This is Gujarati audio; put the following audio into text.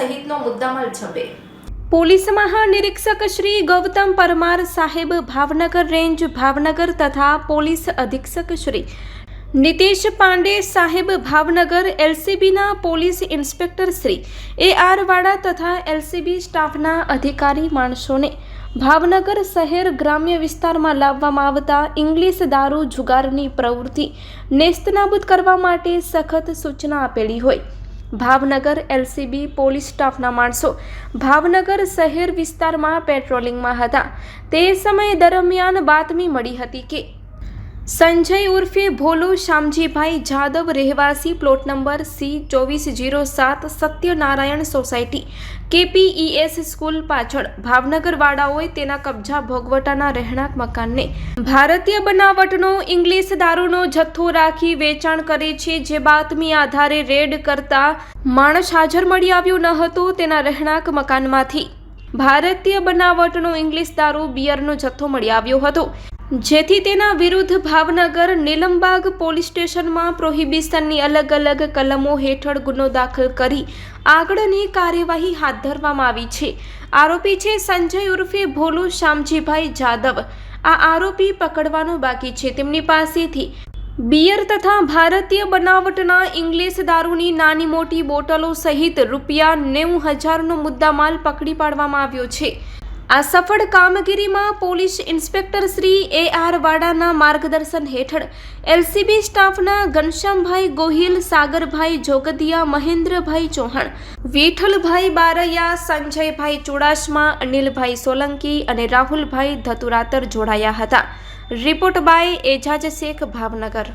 સહિતનો મુદ્દામાલ ઝડપે। પોલીસ મહાનિરીક્ષક શ્રી ગૌતમ પરમાર સાહેબ ભાવનગર રેન્જ ભાવનગર તથા પોલીસ અધિક્ષક શ્રી નીતેશ પાંડે સાહેબ ભાવનગર, એલસીબીના police inspector Shri AR Vada તથા એલસીબી સ્ટાફના અધિકારી માણસોને ભાવનગર શહેર ગ્રામ્ય વિસ્તારમાં લાવવામાં આવતા ઇંગ્લિશ દારૂ જુગારની પ્રવૃત્તિ નેસ્તનાબૂદ કરવા માટે સખત સૂચના આપેલી હોય ભાવનગર એલસીબી પોલીસ સ્ટાફના માણસો ભાવનગર શહેર વિસ્તારમાં પેટ્રોલિંગમાં હતા। તે સમય દરમિયાન બાતમી મળી હતી કે સંજય ઉર્ફે ભોલુ શામજીભાઈ જાદવ રહેવાસી plot number C2407 Satyanarayan society KPES school પાછળ ભાવનગર વાળાઓએ તેના કબજા ભોગવટાના રહેણાંક મકાનને ભારતીય બનાવટનો ઇંગ્લિશ દારૂનો જથ્થો રાખી વેચાણ કરે છે, જે બાતમી આધારે રેડ કરતા માણસ હાજર મળી આવ્યો ન હતો। તેના રહેણાંક મકાનમાંથી ભારતીય બનાવટનો ઇંગ્લિશ દારૂ બિયરનો જથ્થો મળી આવ્યો હતો, જેથી તેના વિરુદ્ધ ભાવનગર નીલમબાગ પોલીસ સ્ટેશનમાં પ્રોહિબિશનની અલગ અલગ કલમો હેઠળ ગુનો દાખલ કરી આગળની કાર્યવાહી હાથ ધરવામાં આવી છે। આરોપી છે સંજય ઉર્ફે ભોલુ શામજીભાઈ જાદવ। આ આરોપી પકડવાનો બાકી છે। તેમની પાસેથી બિયર તથા ભારતીય બનાવટના ઇંગ્લિશ દારૂની નાની મોટી બોટલો સહિત ₹90,000નો મુદ્દામાલ પકડી પાડવામાં આવ્યો છે। આ સફળ કામગીરીમાં પોલીસ ઇન્સ્પેક્ટર શ્રી AR વાડાના માર્ગદર્શન હેઠળ એલસીબી સ્ટાફના ઘનશ્યામભાઈ ગોહિલ, સાગરભાઈ જોગદિયા, મહેન્દ્રભાઈ ચૌહાણ, વિઠ્ઠલભાઈ બારૈયા, સંજયભાઈ ચુડાસમા, અનિલભાઈ સોલંકી અને રાહુલભાઈ ધતુરાતર જોડાયા હતા। Report by Ejaz Shaikh, Bhavnagar.